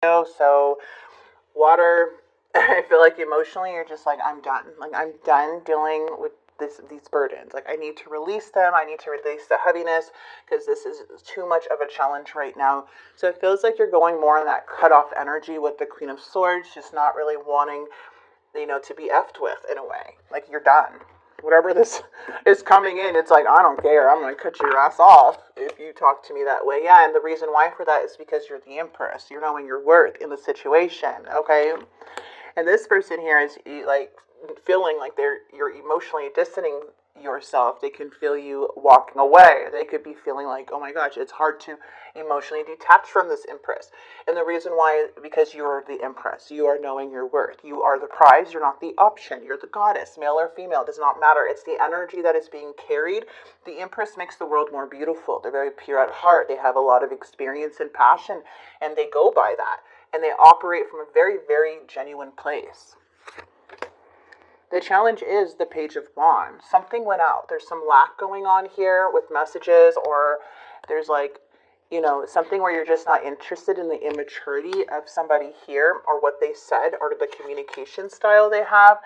So water, I feel like emotionally you're just like, I'm done. Like, I'm done dealing with these burdens. Like, I need to release them. I need to release the heaviness because this is too much of a challenge right now. So it feels like you're going more on that cut off energy with the Queen of Swords, just not really wanting, to be effed with in a way. Like, you're done. Whatever this is coming in, it's like, I don't care. I'm going to cut your ass off if you talk to me that way. Yeah, and the reason why for that is because you're the Empress. You're knowing your worth in the situation, okay? And this person here is like feeling like you're emotionally distancing yourself. They can feel you walking away. They could be feeling like, oh my gosh, it's hard to emotionally detach from this Empress. And the reason why, because you are the Empress. You are knowing your worth. You are the prize. You're not the option. You're the goddess. Male or female does not matter. It's the energy that is being carried. The Empress makes the world more beautiful. They're very pure at heart. They have a lot of experience and passion, and they go by that. And they operate from a very, very genuine place. The challenge is the Page of Wands. Something went out. There's some lack going on here with messages, or there's like, something where you're just not interested in the immaturity of somebody here, or what they said, or the communication style they have.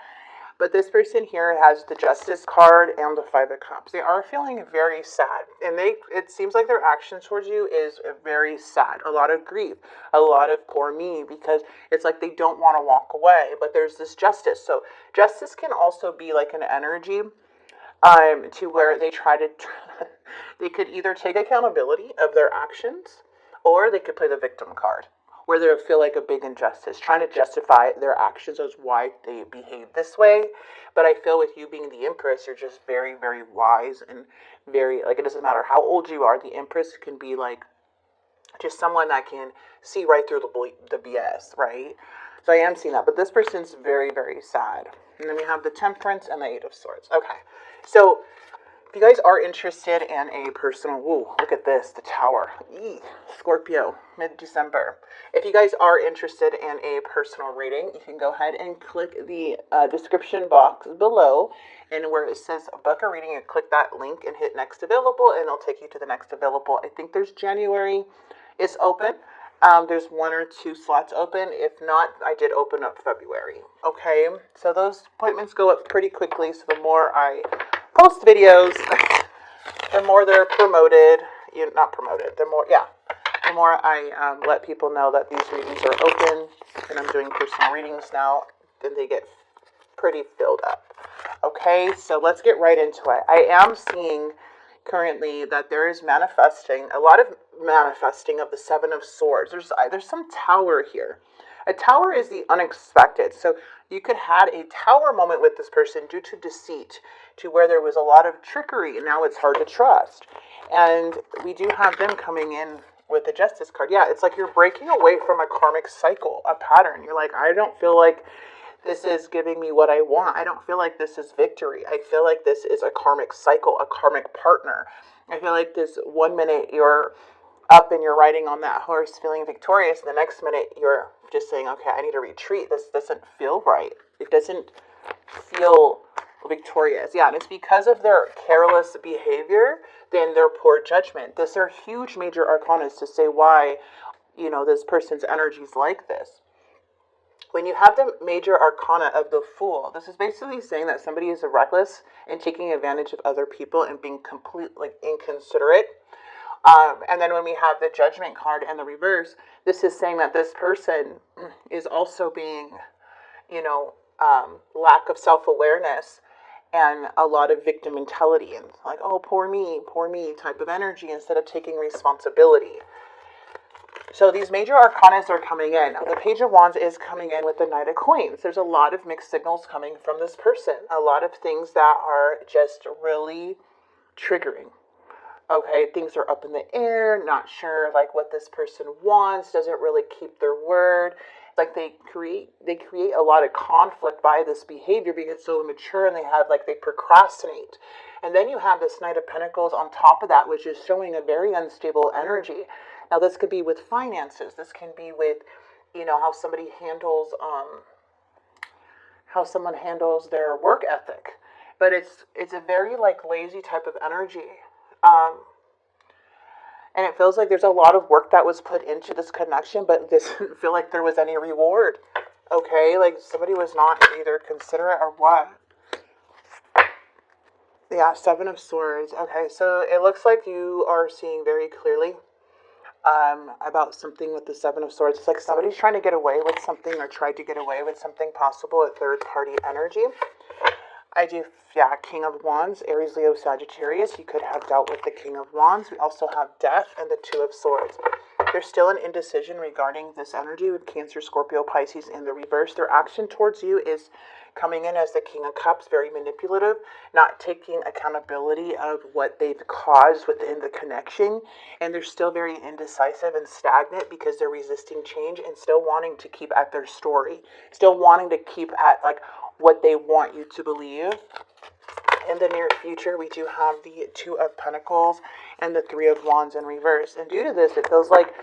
But this person here has the Justice card and the Five of Cups. They are feeling very sad. And it seems like their action towards you is very sad. A lot of grief. A lot of poor me. Because it's like they don't want to walk away. But there's this justice. So justice can also be like an energy to where they try to... they could either take accountability of their actions, or they could play the victim card, where they feel like a big injustice, trying to justify their actions as why they behave this way. But I feel with you being the Empress, you're just very, very wise and very, like, it doesn't matter how old you are, the Empress can be like just someone that can see right through the BS, right? So I am seeing that, but this person's very, very sad. And then we have the Temperance and the Eight of Swords. Okay, so if you guys are interested in a personal, look at this, the Tower. Scorpio, mid-December. If you guys are interested in a personal reading, you can go ahead and click the description box below, and where it says book a reading, and click that link and hit next available, and it'll take you to the next available. I think there's January is open. There's 1 or 2 slots open. If not, I did open up February. Okay, so those appointments go up pretty quickly, so the more I post videos, the more they're promoted. Not promoted, the more I let people know that these readings are open, and I'm doing personal readings now, then they get pretty filled up. Okay, so let's get right into it. I am seeing currently that there is a lot of manifesting of the Seven of Swords. There's some tower here. A tower is the unexpected. So you could have a tower moment with this person due to deceit, to where there was a lot of trickery, and now it's hard to trust. And we do have them coming in with the Justice card. Yeah, it's like you're breaking away from a karmic cycle, a pattern. You're like, I don't feel like this is giving me what I want. I don't feel like this is victory. I feel like this is a karmic cycle, a karmic partner. I feel like this 1 minute you're up and you're riding on that horse feeling victorious, and the next minute you're just saying, okay, I need to retreat. This doesn't feel right. It doesn't feel victorious. Yeah, and it's because of their careless behavior, then their poor judgment. These are huge major arcanas to say why, this person's energy is like this. When you have the major arcana of the Fool, this is basically saying that somebody is reckless and taking advantage of other people and being completely inconsiderate. And then when we have the Judgment card and the reverse, this is saying that this person is also being, lack of self-awareness and a lot of victim mentality and like, oh, poor me type of energy instead of taking responsibility. So these major arcanas are coming in. Now, the Page of Wands is coming in with the Knight of Coins. There's a lot of mixed signals coming from this person. A lot of things that are just really triggering. Okay, things are up in the air, not sure like what this person wants, doesn't really keep their word. Like they create a lot of conflict by this behavior because it's so immature, and they procrastinate. And then you have this Knight of Pentacles on top of that, which is showing a very unstable energy. Now this could be with finances. This can be with, how somebody handles someone handles their work ethic. But it's a very like lazy type of energy. And it feels like there's a lot of work that was put into this connection, but this didn't feel like there was any reward. Okay, like somebody was not either considerate or what. Yeah, Seven of Swords. Okay, so it looks like you are seeing very clearly about something with the Seven of Swords. It's like somebody's trying to get away with something or tried to get away with something, possible, a third party energy. I do, yeah, King of Wands, Aries, Leo, Sagittarius. You could have dealt with the King of Wands. We also have Death and the Two of Swords. There's still an indecision regarding this energy with Cancer, Scorpio, Pisces in the reverse. Their action towards you is coming in as the King of Cups, very manipulative, not taking accountability of what they've caused within the connection. And they're still very indecisive and stagnant because they're resisting change and still wanting to keep at their story, still wanting to keep at like what they want you to believe. In the near future, we do have the Two of Pentacles and the Three of Wands in reverse. And due to this, it feels like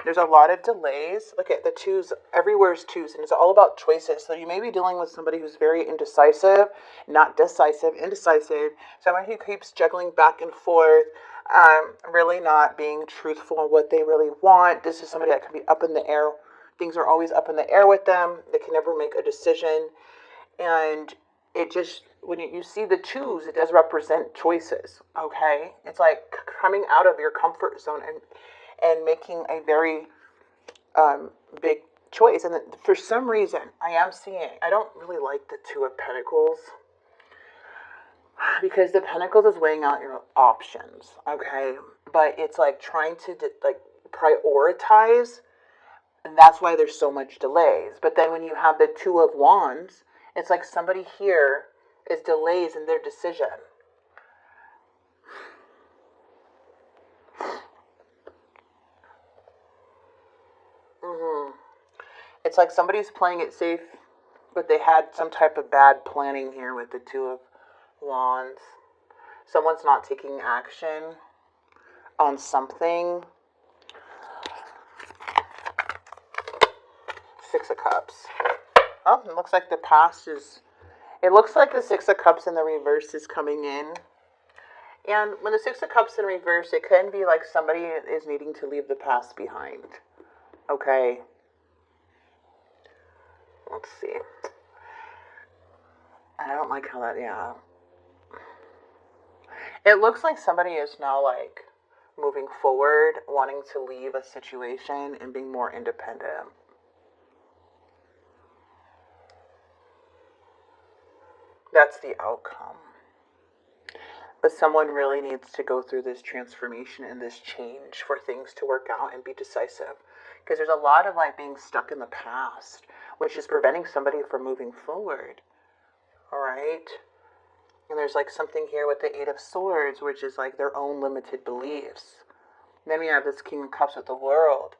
there's a lot of delays. Look at the twos. Everywhere's twos, and it's all about choices. So you may be dealing with somebody who's very indecisive, not decisive, indecisive. Someone who keeps juggling back and forth, really not being truthful in what they really want. This is somebody that can be up in the air. Things are always up in the air with them. They can never make a decision. And it just, when you see the twos, it does represent choices, okay? It's like coming out of your comfort zone and making a very big choice. And for some reason, I am seeing, I don't really like the Two of Pentacles because the Pentacles is weighing out your options, okay? But it's like trying to like prioritize, and that's why there's so much delays. But then when you have the Two of Wands, it's like somebody here is delays in their decision. It's like somebody's playing it safe, but they had some type of bad planning here with the Two of Wands. Someone's not taking action on something. Six of Cups. Oh, it looks like the past is... It looks like the Six of Cups in the reverse is coming in. And when the Six of Cups in reverse, it can be like somebody is needing to leave the past behind. Okay. Let's see. I don't like how that, yeah. It looks like somebody is now like moving forward, wanting to leave a situation and being more independent. That's the outcome. But someone really needs to go through this transformation and this change for things to work out and be decisive. Because there's a lot of like being stuck in the past, which is preventing somebody from moving forward. All right? And there's like something here with the Eight of Swords, which is like their own limited beliefs. Then we have this King of Cups with the World.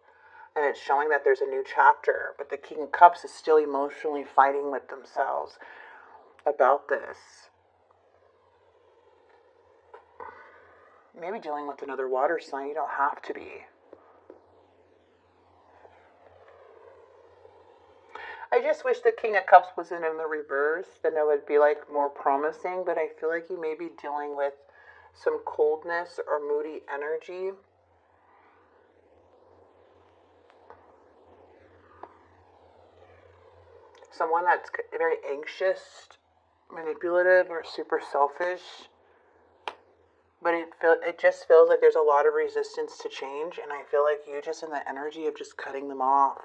And it's showing that there's a new chapter. But the King of Cups is still emotionally fighting with themselves about this. Maybe dealing with another water sign. You don't have to be. I just wish the King of Cups wasn't in the reverse. Then it would be like more promising. But I feel like you may be dealing with some coldness or moody energy. Someone that's very anxious, manipulative, or super selfish. But it just feels like there's a lot of resistance to change. And I feel like you just in the energy of just cutting them off.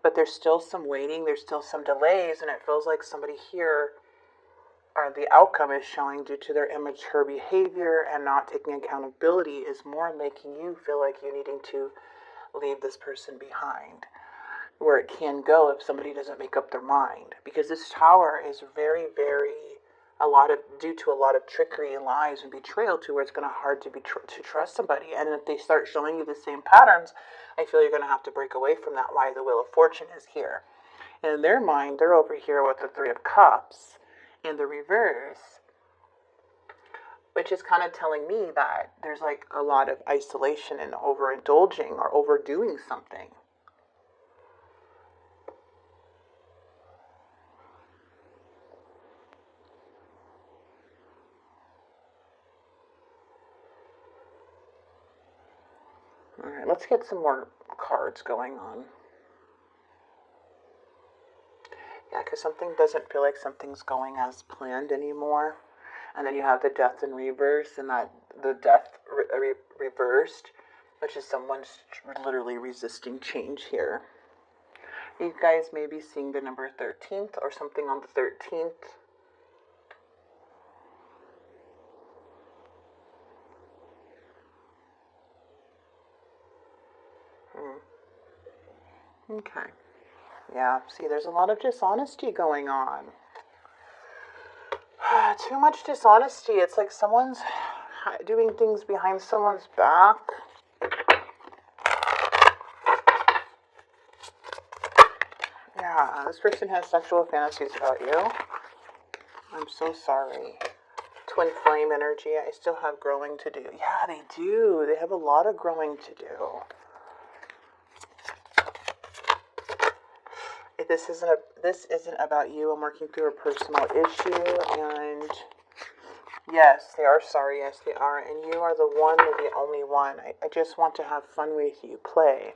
But there's still some waiting. There's still some delays. And it feels like somebody here, or the outcome is showing due to their immature behavior and not taking accountability, is more making you feel like you needing to leave this person behind. Where it can go if somebody doesn't make up their mind. Because this Tower is very, very... due to a lot of trickery and lies and betrayal, to where it's going to hard to to trust somebody. And if they start showing you the same patterns, I feel you're going to have to break away from that. Why the Wheel of Fortune is here. And in their mind, they're over here with the Three of Cups in the reverse, which is kind of telling me that there's like a lot of isolation and overindulging or overdoing something. All right, let's get some more cards going on. Yeah, because something doesn't feel like something's going as planned anymore. And then you have the death in reverse, and that the death reversed, which is someone's literally resisting change here. You guys may be seeing the number 13th or something on the 13th. Okay. Yeah, see, there's a lot of dishonesty going on. Too much dishonesty. It's like someone's doing things behind someone's back. Yeah, this person has sexual fantasies about you. I'm so sorry. Twin flame energy. I still have growing to do. Yeah, they do. They have a lot of growing to do. This isn't about you. I'm working through a personal issue, and yes, they are sorry. Yes, they are, and you are the one and the only one. I just want to have fun with you. Play.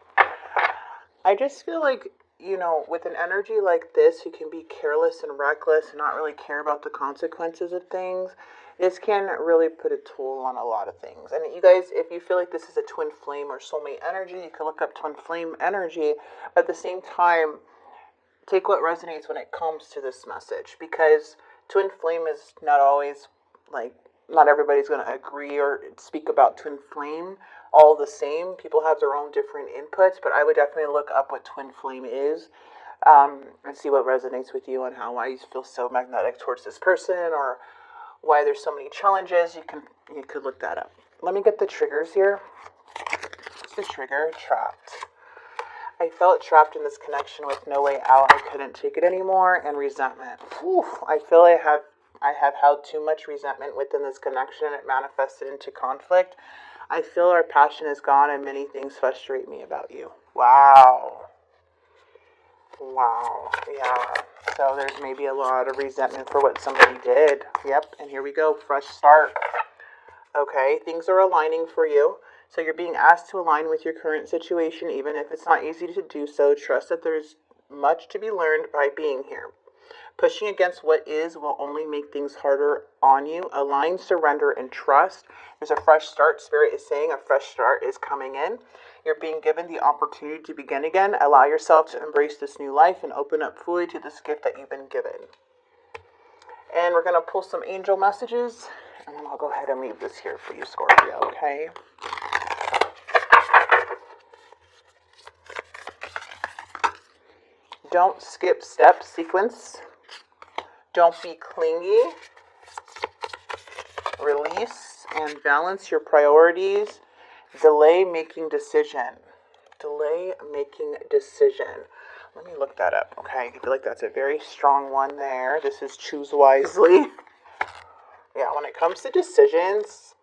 I just feel like, you know, with an energy like this, you can be careless and reckless and not really care about the consequences of things. This can really put a toll on a lot of things. And you guys, if you feel like this is a twin flame or soulmate energy, you can look up twin flame energy. But at the same time, take what resonates when it comes to this message, because twin flame is not always like, not everybody's going to agree or speak about twin flame all the same. People have their own different inputs, but I would definitely look up what twin flame is, and see what resonates with you and why you feel so magnetic towards this person, or why there's so many challenges. You could look that up. Let me get the triggers here. What's the trigger? Trapped. I felt trapped in this connection with no way out. I couldn't take it anymore. And resentment. Oof, I feel I have held too much resentment within this connection. It manifested into conflict. I feel our passion is gone and many things frustrate me about you. Wow. Wow. Yeah. So there's maybe a lot of resentment for what somebody did. Yep. And here we go. Fresh start. Okay. Things are aligning for you. So you're being asked to align with your current situation, even if it's not easy to do so. Trust that there's much to be learned by being here. Pushing against what is will only make things harder on you. Align, surrender, and trust. There's a fresh start. Spirit is saying a fresh start is coming in. You're being given the opportunity to begin again. Allow yourself to embrace this new life and open up fully to this gift that you've been given. And we're going to pull some angel messages, and then I'll go ahead and leave this here for you, Scorpio, okay? Don't skip step sequence. Don't be clingy. Release and balance your priorities. Delay making decision. Delay making decision. Let me look that up, okay? I feel like that's a very strong one there. This is choose wisely. Yeah, when it comes to decisions,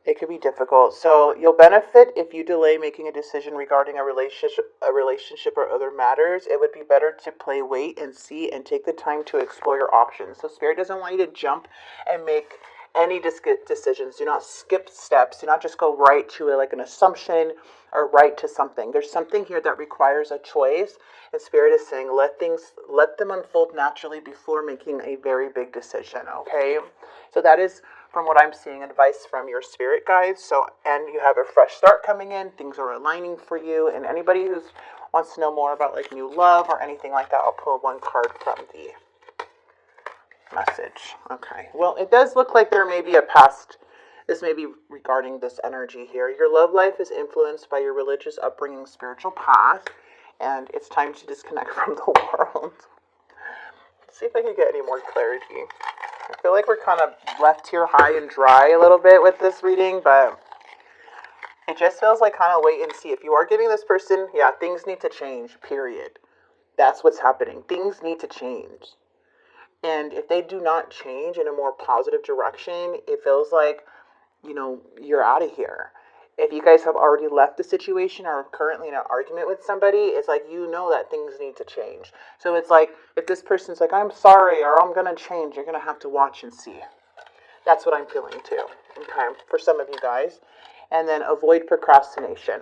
it could be difficult. So you'll benefit if you delay making a decision regarding a relationship or other matters. It would be better to play wait and see and take the time to explore your options. So Spirit doesn't want you to jump and make any decisions. Do not skip steps. Do not just go right to an assumption or right to something. There's something here that requires a choice, and Spirit is saying let them unfold naturally before making a very big decision. Okay, so that is, from what I'm seeing, advice from your spirit guides. So, and you have a fresh start coming in. Things are aligning for you. And anybody who wants to know more about new love or anything like that, I'll pull one card from the message. Okay. Well, it does look like there may be a past. This may be regarding this energy here. Your love life is influenced by your religious upbringing, spiritual path, and it's time to disconnect from the world. Let's see if I can get any more clarity. I feel like we're kind of left here high and dry a little bit with this reading, but it just feels like kind of wait and see. If you are giving this person, yeah, things need to change, period. That's what's happening. Things need to change. And if they do not change in a more positive direction, it feels like, you're out of here. If you guys have already left the situation or are currently in an argument with somebody, it's like that things need to change. So it's like, if this person's like, I'm sorry, or I'm going to change, you're going to have to watch and see. That's what I'm feeling too, okay, for some of you guys. and then avoid procrastination.